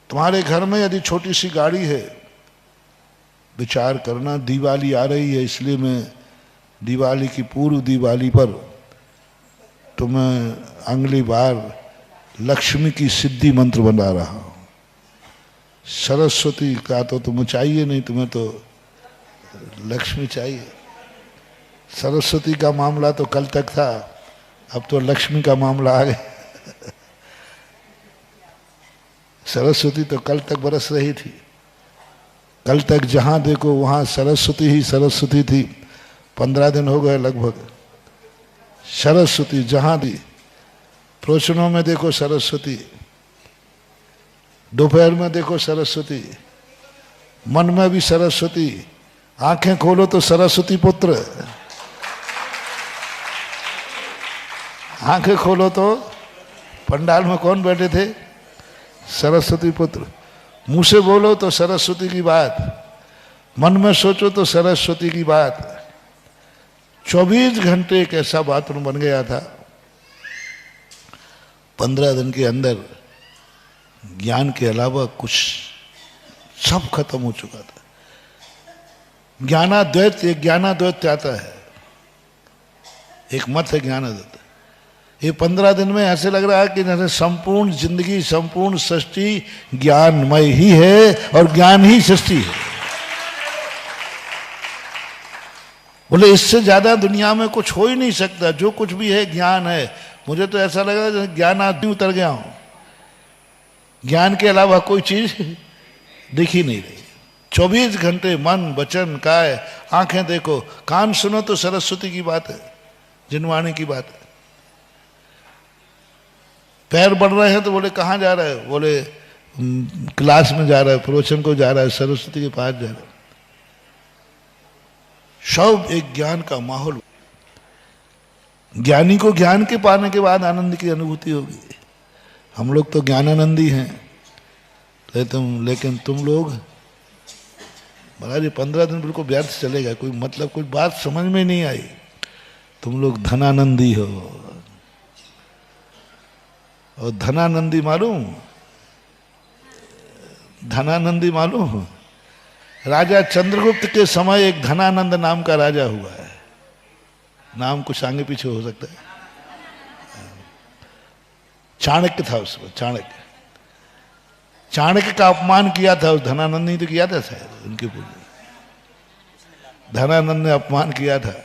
तुम्हारे घर में यदि छोटी सी गाड़ी है, विचार करना, दिवाली आ रही है इसलिए मैं दिवाली की पूर्व दिवाली पर तुम्हें अगली बार लक्ष्मी की सिद्धि मंत्र बना रहा हूं। सरस्वती का तो तुम्हें चाहिए नहीं, तुम्हें तो लक्ष्मी चाहिए। सरस्वती का मामला तो कल तक था, अब तो लक्ष्मी का मामला आ गया। सरस्वती तो कल तक बरस रही थी, कल तक जहां देखो वहां सरस्वती ही सरस्वती थी। 15 दिन हो गए लगभग, सरस्वती जहां दी। प्रवचनों में देखो सरस्वती, दोपहर में देखो सरस्वती, मन में भी सरस्वती। आंखें खोलो तो सरस्वती पुत्र, आंखें खोलो तो पंडाल में कौन बैठे थे? सरस्वती पुत्र। मुंह से बोलो तो सरस्वती की बात, मन में सोचो तो सरस्वती की बात। 24 घंटे एक ऐसा बाथरूम बन गया था। 15 दिन के अंदर ज्ञान के अलावा कुछ सब खत्म हो चुका था। ज्ञानाद्वैत, एक ज्ञानाद्वैत आता है, एक मत है ज्ञानाद्वैत। ये 15 दिन में ऐसे लग रहा है कि जैसे संपूर्ण जिंदगी, संपूर्ण सृष्टि ज्ञानमय ही है और ज्ञान ही सृष्टि है। बोले इससे ज्यादा दुनिया में कुछ हो ही नहीं सकता, जो कुछ भी है ज्ञान है। मुझे तो ऐसा लग रहा है जैसे ज्ञान आदमी उतर गया हूं, ज्ञान के अलावा कोई चीज दिख ही नहीं रही। 24 घंटे मन, वचन, काय, आंखें देखो, कान सुनो तो सरस्वती की बात है, जिनवाणी की बात है। पैर बढ़ रहे हैं तो बोले कहाँ जा रहा है? बोले क्लास में जा रहा है, प्रवचन को जा रहा है, सरस्वती के पास जा रहा है। सब एक ज्ञान का माहौल। ज्ञानी को ज्ञान के पाने के बाद आनंद की अनुभूति होगी। हम लोग तो ज्ञानानंदी हैं, लेकिन तुम लोग महाराज 15 दिन बिल्कुल व्यर्थ चलेगा, कोई मतलब कोई बात समझ में नहीं आई। तुम लोग धनानंदी हो। और धनानंदी मालूम, धनानंदी मालूम, राजा चंद्रगुप्त के समय एक धनानंद नाम का राजा हुआ है। नाम कुछ आगे पीछे हो सकता है। चाणक्य था उसमें, चाणक्य। चाणक्य का अपमान किया था उस धनानंद ने तो किया था शायद, उनके पूर्व धनानंद ने अपमान किया था।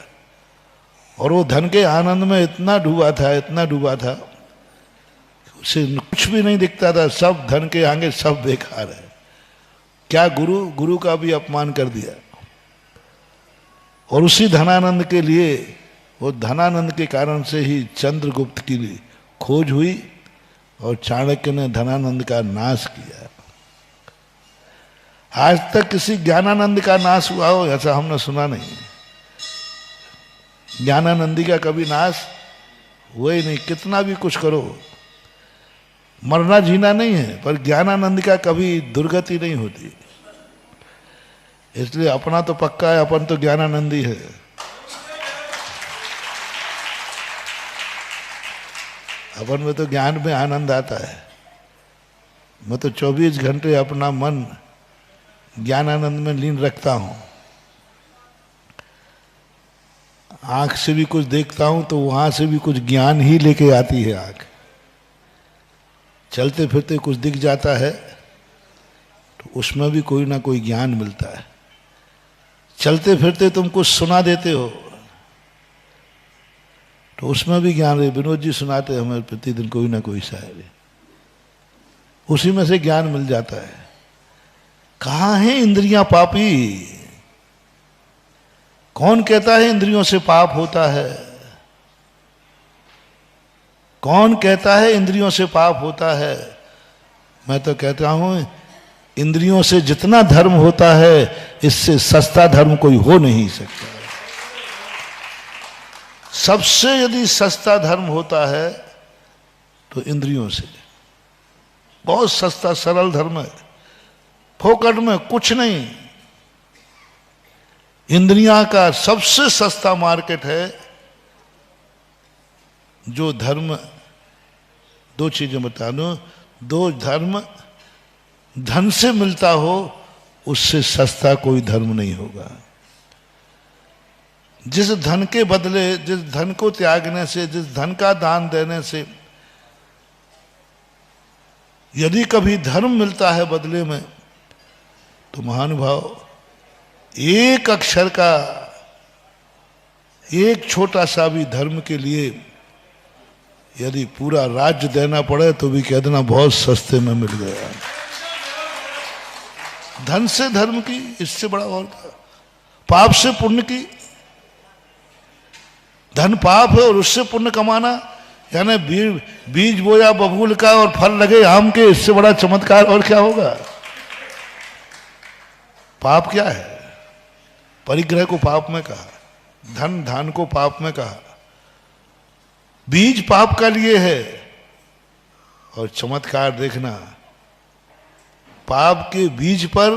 और वो धन के आनंद में इतना डूबा था, इतना डूबा था, उसे कुछ भी नहीं दिखता था। सब धन के आगे सब बेकार है। क्या गुरु का भी अपमान कर दिया। और उसी धनानंद के लिए, वो धनानंद के कारण से ही चंद्रगुप्त की खोज हुई और चाणक्य ने धनानंद का नाश किया। आज तक किसी ज्ञानानंद का नाश हुआ हो ऐसा हमने सुना नहीं। ज्ञानानंदी का कभी नाश हुआ ही नहीं। कितना भी कुछ करो, मरना जीना नहीं है, पर ज्ञानानंद का कभी दुर्गति नहीं होती। इसलिए अपना तो पक्का है, अपन तो ज्ञानानंदी है। अपन में तो ज्ञान में आनंद आता है। मैं तो 24 घंटे अपना मन ज्ञानानंद में लीन रखता हूं। आंख से भी कुछ देखता हूं तो वहां से भी कुछ ज्ञान ही लेके आती है आंख। चलते फिरते कुछ दिख जाता है तो उसमें भी कोई ना कोई ज्ञान मिलता है। चलते फिरते तुम कुछ सुना देते हो तो उसमें भी ज्ञान है। विनोद जी सुनाते हमें प्रतिदिन कोई ना कोई शायरी, उसी में से ज्ञान मिल जाता है। कहाँ है इंद्रियां पापी? कौन कहता है इंद्रियों से पाप होता है? कौन कहता है इंद्रियों से पाप होता है? मैं तो कहता हूं इंद्रियों से जितना धर्म होता है इससे सस्ता धर्म कोई हो नहीं सकता। सबसे यदि सस्ता धर्म होता है तो इंद्रियों से। बहुत सस्ता सरल धर्म है, फोकट में कुछ नहीं। इंद्रियां का सबसे सस्ता मार्केट है। जो धर्म, दो चीजें बता दूं, दो धर्म धन से मिलता हो उससे सस्ता कोई धर्म नहीं होगा। जिस धन के बदले, जिस धन को त्यागने से, जिस धन का दान देने से यदि कभी धर्म मिलता है बदले में, तो महानुभाव एक अक्षर का, एक छोटा सा भी धर्म के लिए यदि पूरा राज्य देना पड़े तो भी कह देना बहुत सस्ते में मिल गया। धन से धर्म की, इससे बड़ा और क्या? पाप से पुण्य की, धन पाप है और उससे पुण्य कमाना, यानी बीज बोया बबूल का और फल लगे आम के, इससे बड़ा चमत्कार और क्या होगा? पाप क्या है? परिग्रह को पाप में कहा, धन धान को पाप में कहा, बीज पाप का लिए है। और चमत्कार देखना, पाप के बीज पर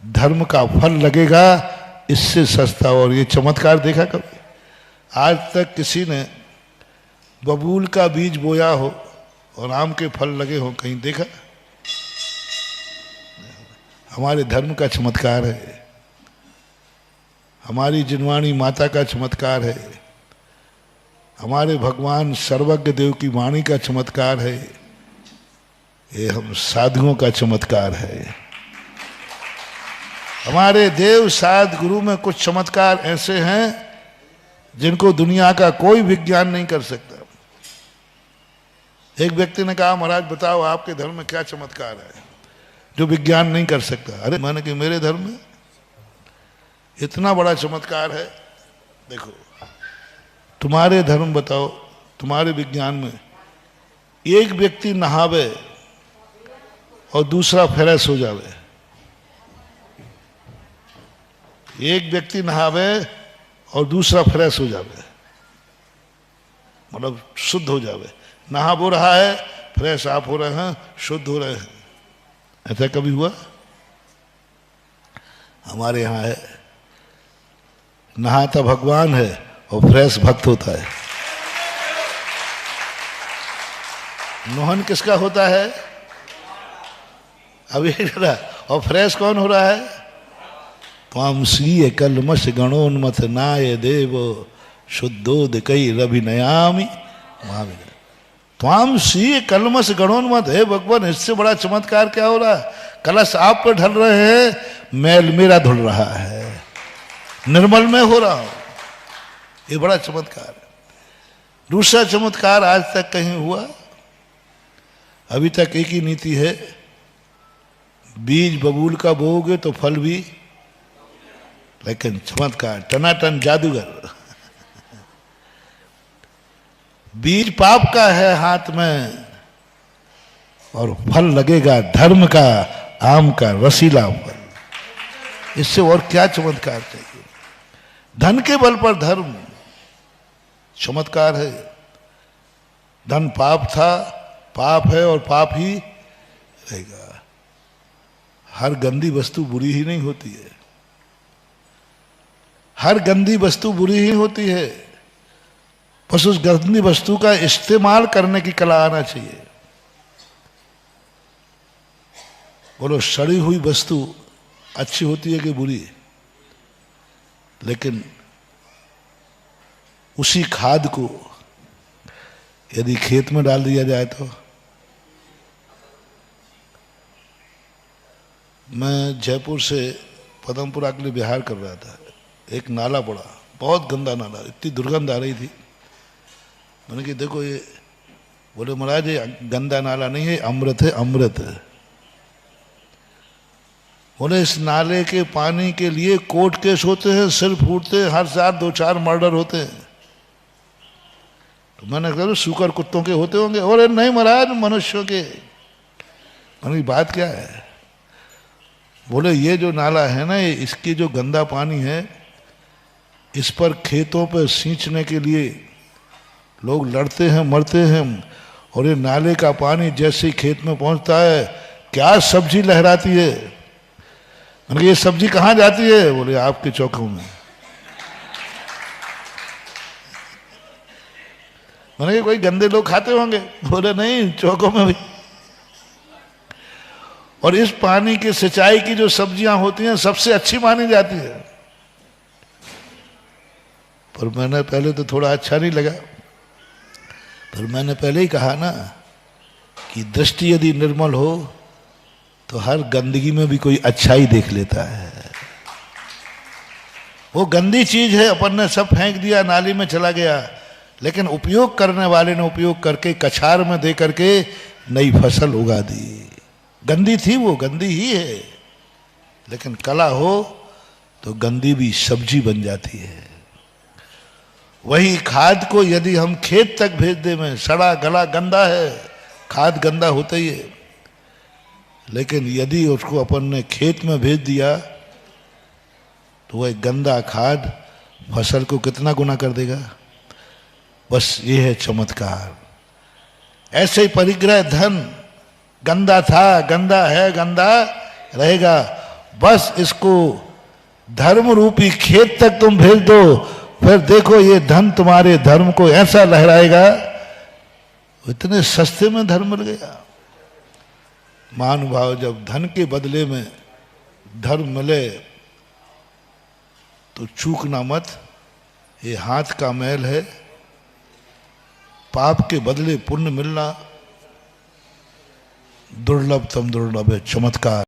धर्म का फल लगेगा, इससे सस्ता और ये चमत्कार देखा कभी? आज तक किसी ने बबूल का बीज बोया हो और आम के फल लगे हो कहीं देखा? हमारे धर्म का चमत्कार है, हमारी जिनवाणी माता का चमत्कार है, हमारे भगवान सर्वज्ञ देव की वाणी का चमत्कार है, ये हम साधुओं का चमत्कार है। हमारे देव साध गुरु में कुछ चमत्कार ऐसे हैं जिनको दुनिया का कोई विज्ञान नहीं कर सकता। एक व्यक्ति ने कहा, महाराज बताओ आपके धर्म में क्या चमत्कार है जो विज्ञान नहीं कर सकता? अरे मैंने कि मेरे धर्म में इतना बड़ा चमत्कार है। देखो, तुम्हारे धर्म बताओ, तुम्हारे विज्ञान में एक व्यक्ति नहावे और दूसरा फ्रेश हो जावे, एक व्यक्ति नहावे और दूसरा फ्रेश हो जावे, मतलब शुद्ध हो जावे। नहा वो रहा है, फ्रेश आप हो रहे हैं, शुद्ध हो रहे हैं। ऐसा कभी हुआ? हमारे यहाँ है, नहाता भगवान है और फ्रेश भक्त होता है। नोहन किसका होता है? अभी और फ्रेश कौन हो रहा है? त्वांसीय कलमश गणोन्मथ नाय देव शुद्धोदकई रभिनयामि महावीर। त्वांसीय कलमश गणोन्मथ है भगवान, इससे बड़ा चमत्कार क्या हो रहा है? कलश आप पर ढल रहे हैं, मैल मेरा धुल रहा है, निर्मल में हो रहा हूं, ये बड़ा चमत्कार है। दूसरा चमत्कार आज तक कहीं हुआ? अभी तक एक ही नीति है, बीज बबूल का बोओगे तो फल भी, लेकिन चमत्कार टनाटन जादूगर। बीज पाप का है हाथ में और फल लगेगा धर्म का, आम का रसीला फल। इससे और क्या चमत्कार चाहिए? धन के बल पर धर्म चमत्कार है। धन पाप था, पाप है और पाप ही रहेगा। हर गंदी वस्तु बुरी ही नहीं होती है, हर गंदी वस्तु बुरी ही होती है, बस उस गंदी वस्तु का इस्तेमाल करने की कला आना चाहिए। बोलो, सड़ी हुई वस्तु अच्छी होती है कि बुरी? लेकिन उसी खाद को यदि खेत में डाल दिया जाए तो। मैं जयपुर से पदमपुरा के लिए बिहार कर रहा था, एक नाला पड़ा, बहुत गंदा नाला, इतनी दुर्गंध आ रही थी। मैंने कहा देखो ये, बोले महाराज ये गंदा नाला नहीं है, अमृत है, अमृत है। बोले इस नाले के पानी के लिए कोर्ट केस होते हैं, सिर फूटते हैं, हर साल 2-4 मर्डर होते हैं। तो मैंने कहा सूकर कुत्तों के होते होंगे। और नहीं महाराज, मनुष्यों के। मैंने बात क्या है? बोले ये जो नाला है ना, इसकी जो गंदा पानी है, इस पर खेतों पर सींचने के लिए लोग लड़ते हैं, मरते हैं। और ये नाले का पानी जैसे ही खेत में पहुंचता है, क्या सब्जी लहराती है। मैंने ये सब्जी कहाँ जाती है? बोले आपके चौकों में। मैंने कोई गंदे लोग खाते होंगे? बोले नहीं, चौकों में भी। और इस पानी की सिंचाई की जो सब्जियां होती हैं सबसे अच्छी मानी जाती है। पर मैंने पहले तो थोड़ा अच्छा नहीं लगा, पर मैंने पहले ही कहा ना कि दृष्टि यदि निर्मल हो तो हर गंदगी में भी कोई अच्छाई देख लेता है। वो गंदी चीज है, अपन ने सब फेंक दिया, नाली में चला गया, लेकिन उपयोग करने वाले ने उपयोग करके कछार में दे करके नई फसल उगा दी। गंदी थी वो, गंदी ही है, लेकिन कला हो तो गंदी भी सब्जी बन जाती है। वही खाद को यदि हम खेत तक भेज दे, में सड़ा गला गंदा है, खाद गंदा होता ही है, लेकिन यदि उसको अपन ने खेत में भेज दिया तो वह गंदा खाद फसल को कितना गुना कर देगा। बस ये है चमत्कार। ऐसे ही परिग्रह धन गंदा था, गंदा है, गंदा रहेगा। बस इसको धर्म रूपी खेत तक तुम भेज दो, फिर देखो ये धन तुम्हारे धर्म को ऐसा लहराएगा। इतने सस्ते में धर्म मिल गया। महानुभाव, जब धन के बदले में धर्म मिले तो चूकना मत। ये हाथ का मैल है, पाप के बदले पुण्य मिलना दुर्लभ तम दुर्लभ है। चमत्कार।